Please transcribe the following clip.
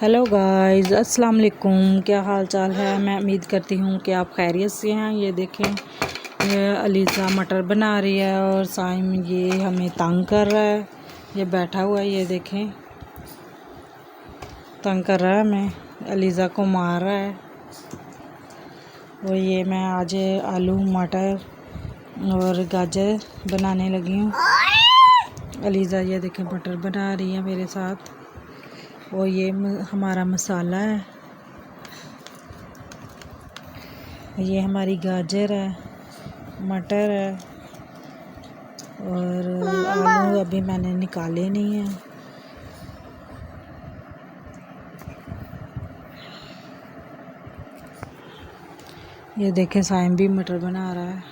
Hello guys, अस्सलाम वालेकुम। क्या हाल चाल है? मैं उम्मीद करती हूँ कि आप खैरियत से हैं। ये देखें, ये अलीज़ा मटर बना रही है और साइम ये हमें तंग कर रहा है। ये बैठा हुआ है, ये देखें, तंग कर रहा है हमें, अलीज़ा को मार रहा है। और ये मैं आज आलू मटर और गाजर बनाने लगी हूँ। अलीज़ा ये देखें मटर बना रही है मेरे साथ। और ये हमारा मसाला है, ये हमारी गाजर है, मटर है और आलू अभी मैंने निकाले नहीं हैं। ये देखें साइम भी मटर बना रहा है।